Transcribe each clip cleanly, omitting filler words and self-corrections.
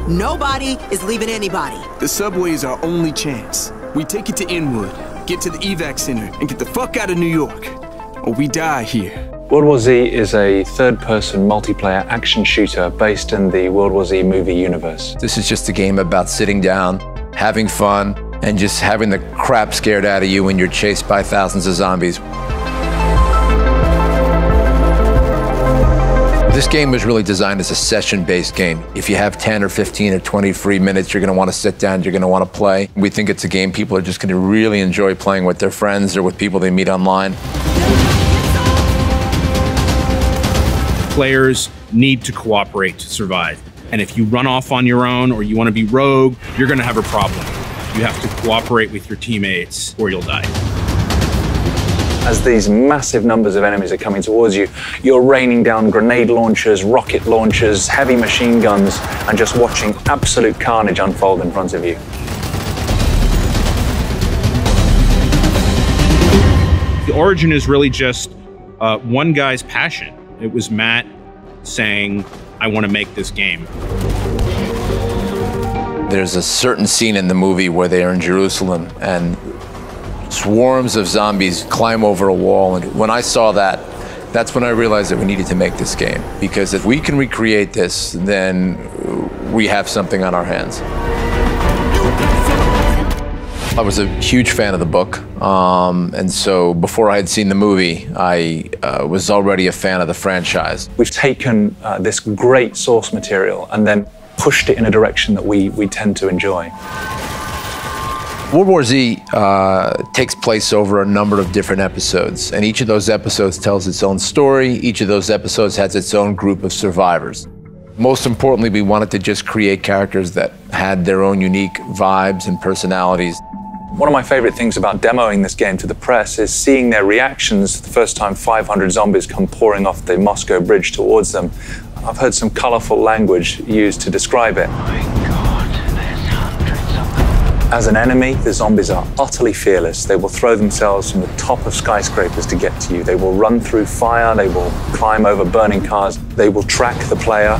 nobody is leaving anybody. The subway is our only chance. We take it to Inwood, get to the evac center, and get the fuck out of New York. Or we die here. World War Z is a third-person multiplayer action shooter based in the World War Z movie universe. This is just a game about sitting down, having fun, and just having the crap scared out of you when you're chased by thousands of zombies. This game was really designed as a session-based game. If you have 10 or 15 or 20 free minutes, you're going to want to sit down, you're going to want to play. We think it's a game people are just going to really enjoy playing with their friends or with people they meet online. Players need to cooperate to survive. And if you run off on your own or you want to be rogue, you're going to have a problem. You have to cooperate with your teammates or you'll die. As these massive numbers of enemies are coming towards you, you're raining down grenade launchers, rocket launchers, heavy machine guns, and just watching absolute carnage unfold in front of you. The origin is really just one guy's passion. It was Matt saying, I want to make this game. There's a certain scene in the movie where they are in Jerusalem and swarms of zombies climb over a wall, and when I saw that, that's when I realized that we needed to make this game, because if we can recreate this, then we have something on our hands. I was a huge fan of the book, and so before I had seen the movie, I was already a fan of the franchise. We've taken this great source material and then pushed it in a direction that we tend to enjoy. World War Z takes place over a number of different episodes, and each of those episodes tells its own story. Each of those episodes has its own group of survivors. Most importantly, we wanted to just create characters that had their own unique vibes and personalities. One of my favorite things about demoing this game to the press is seeing their reactions the first time 500 zombies come pouring off the Moscow bridge towards them. I've heard some colorful language used to describe it. As an enemy, the zombies are utterly fearless. They will throw themselves from the top of skyscrapers to get to you. They will run through fire. They will climb over burning cars. They will track the player.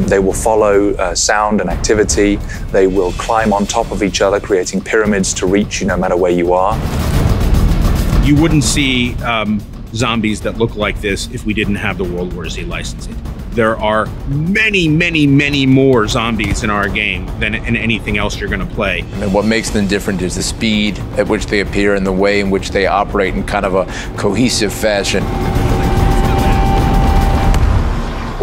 They will follow sound and activity. They will climb on top of each other, creating pyramids to reach you no matter where you are. You wouldn't see zombies that look like this if we didn't have the World War Z licensing. There are many, many, many more zombies in our game than in anything else you're going to play. And what makes them different is the speed at which they appear and the way in which they operate in kind of a cohesive fashion.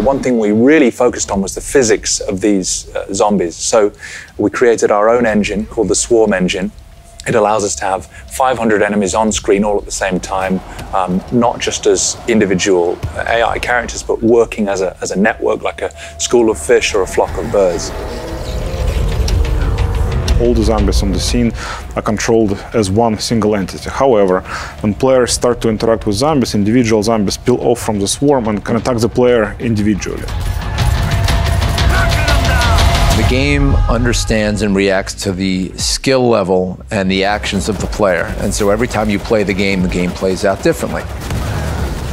One thing we really focused on was the physics of these zombies. So we created our own engine called the Swarm engine. It allows us to have 500 enemies on screen all at the same time, not just as individual AI characters, but working as a network, like a school of fish or a flock of birds. All the zombies on the scene are controlled as one single entity. However, when players start to interact with zombies, individual zombies spill off from the swarm and can attack the player individually. The game understands and reacts to the skill level and the actions of the player. And so every time you play the game plays out differently.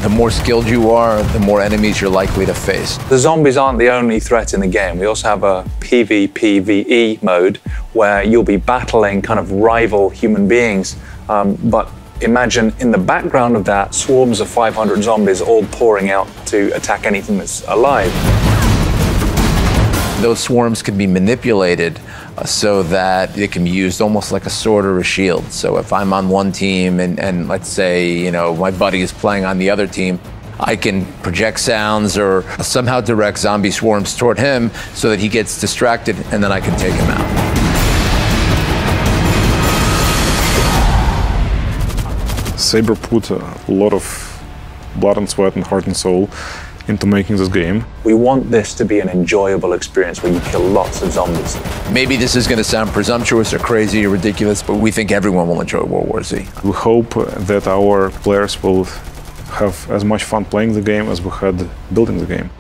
The more skilled you are, the more enemies you're likely to face. The zombies aren't the only threat in the game. We also have a PvPvE mode where you'll be battling kind of rival human beings. But imagine in the background of that, swarms of 500 zombies all pouring out to attack anything that's alive. Those swarms can be manipulated so that it can be used almost like a sword or a shield. So if I'm on one team and let's say, you know, my buddy is playing on the other team, I can project sounds or somehow direct zombie swarms toward him so that he gets distracted and then I can take him out. Saber put a lot of blood and sweat and heart and soul into making this game. We want this to be an enjoyable experience where you kill lots of zombies. Maybe this is going to sound presumptuous or crazy or ridiculous, but we think everyone will enjoy World War Z. We hope that our players will have as much fun playing the game as we had building the game.